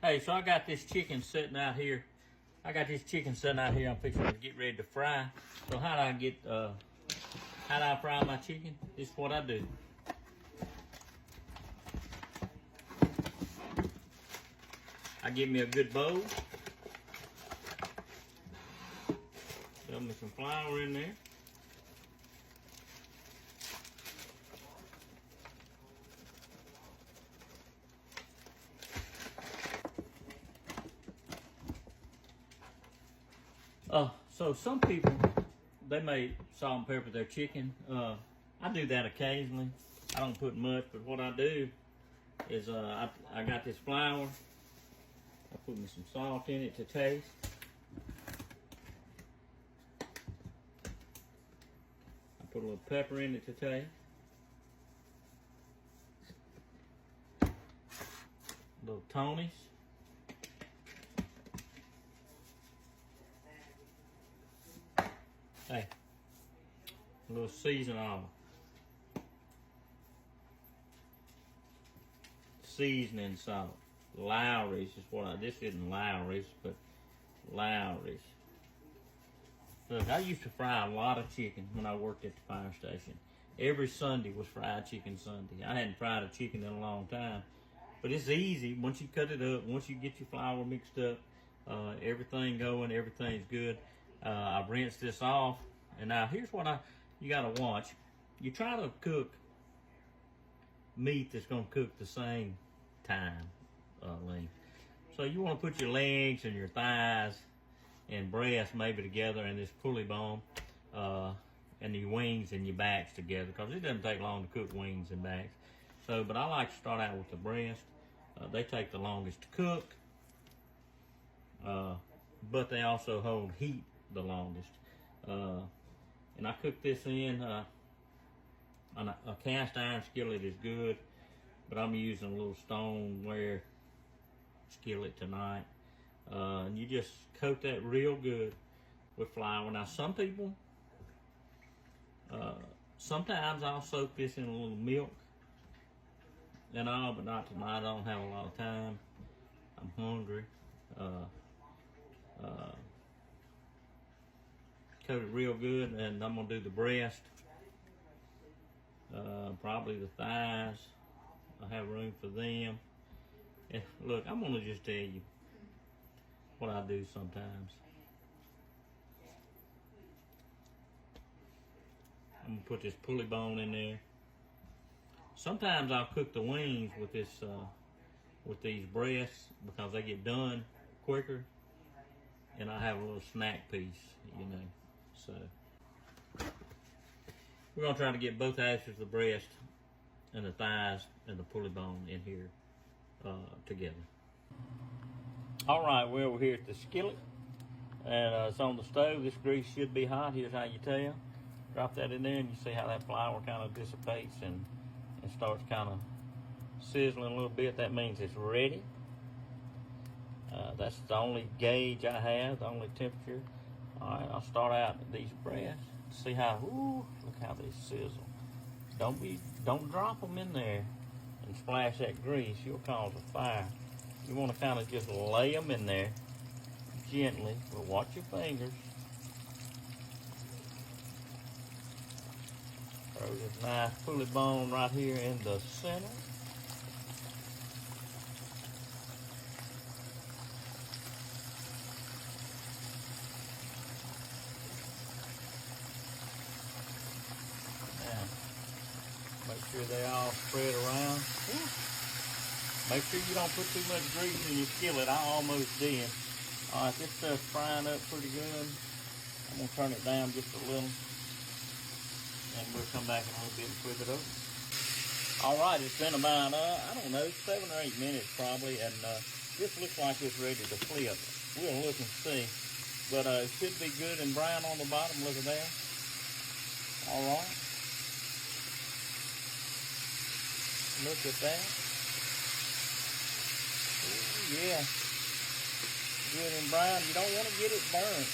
Hey, so I got this chicken sitting out here. I'm fixing to get ready to fry. So how do I fry my chicken? This is what I do. I get me a good bowl. Throw me some flour in there. So some people, they may salt and pepper their chicken. I do that occasionally. I don't put much, but what I do is I got this flour. I put me some salt in it to taste. I put a little pepper in it to taste. A little Tony's. Hey, a little seasoning salt. Lawry's is what this isn't Lawry's, but Lawry's. Look, I used to fry a lot of chicken when I worked at the fire station. Every Sunday was fried chicken Sunday. I hadn't fried a chicken in a long time, but it's easy once you cut it up, once you get your flour mixed up, everything going, everything's good. I've rinsed this off, and now here's what you gotta watch. You try to cook meat that's gonna cook the same time length. So you want to put your legs and your thighs and breast maybe together, and this pulley bone, and your wings and your backs together, because it doesn't take long to cook wings and backs. So, but I like to start out with the breast. They take the longest to cook, but they also hold heat the longest. And I cook this in on a cast iron skillet is good, but I'm using a little stoneware skillet tonight. And you just coat that real good with flour. Now some people, sometimes I'll soak this in a little milk and all, but not tonight. I don't have a lot of time. I'm hungry. Coat it real good, and I'm gonna do the breast, probably the thighs. I have room for them. And look, I'm gonna just tell you what I do sometimes. I'm gonna put this pulley bone in there. Sometimes I'll cook the wings with this, with these breasts, because they get done quicker, and I have a little snack piece, you know. So we're gonna try to get both halves of the breast and the thighs and the pulley bone in here together. All right, well, we're here at the skillet, and it's on the stove. This grease should be hot. Here's how you tell. Drop that in there, and you see how that flour kind of dissipates and starts kind of sizzling a little bit. That means it's ready. That's the only gauge I have, the only temperature. All right, I'll start out with these breasts. See how, look how they sizzle. Don't drop them in there and splash that grease. You'll cause a fire. You want to kind of just lay them in there gently, but watch your fingers. Throw this nice pulley bone right here in the center. Make sure they all spread around. Make sure you don't put too much grease in your skillet. I almost did. All right, this stuff's frying up pretty good. I'm gonna turn it down just a little, and we'll come back in a little bit and flip it over. All right, it's been about, I don't know, 7 or 8 minutes probably, and this looks like it's ready to flip. We'll look and see. But it should be good and brown on the bottom. Look at that. All right. Look at that. Ooh, yeah. Good and brown. You don't want to get it burnt.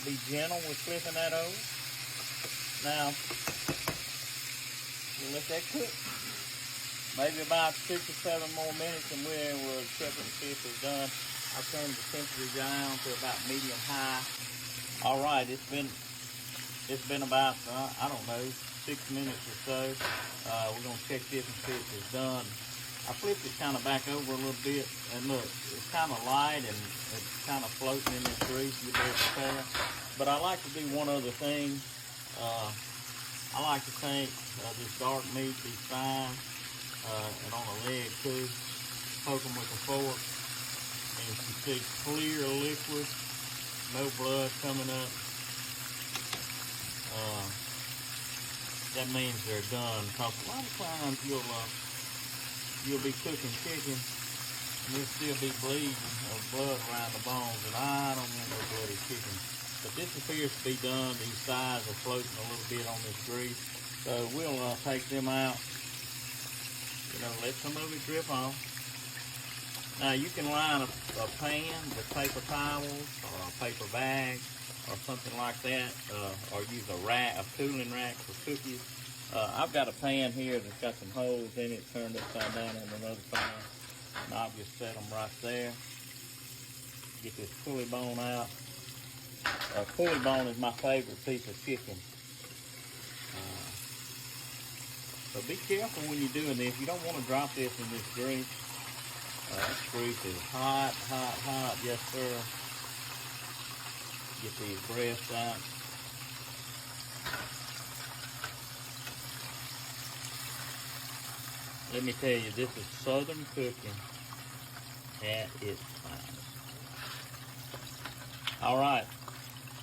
Be gentle with flipping that over. Now, We'll let that cook. Maybe about 6 or 7 more minutes and we'll check and see if it's done. I'll turn the temperature down to about medium high. All right, it's been about, I don't know, 6 minutes or so. We're gonna check this and see if it's done. I flipped it kind of back over a little bit, and look, it's kind of light and it's kind of floating in this grease, you be able to tell. But I like to do one other thing. I like to take this dark meat, these thighs, and on the leg too, poke them with a fork, and you can see clear liquid, no blood coming up. That means they're done, because a lot of times you'll be cooking chicken and there'll still be bleeding of blood around the bones, and I don't want no bloody chicken. But this appears to be done. These thighs are floating a little bit on this grease, so we'll take them out. Let some of it drip off. Now you can line a pan with paper towels or a paper bag or something like that, or use a cooling rack for cookies. I've got a pan here that's got some holes in it turned upside down on another pan, and I'll just set them right there. Get this pulley bone out. Pulley bone is my favorite piece of chicken. So be careful when you're doing this. You don't want to drop this in this grease. This grease is hot, hot, hot. Yes, sir. Get these breasts out. Let me tell you, this is Southern cooking at its finest. All right.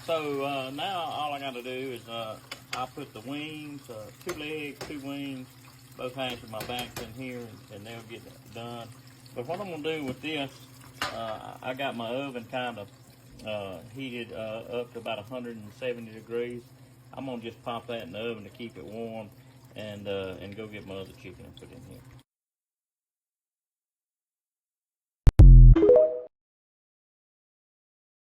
So now all I got to do is I'll put the wings, 2 legs, 2 wings, both halves of my backs in here, and they'll get done. But what I'm going to do with this, I got my oven kind of heated up to about 170 degrees. I'm going to just pop that in the oven to keep it warm, and go get my other chicken and put it in here.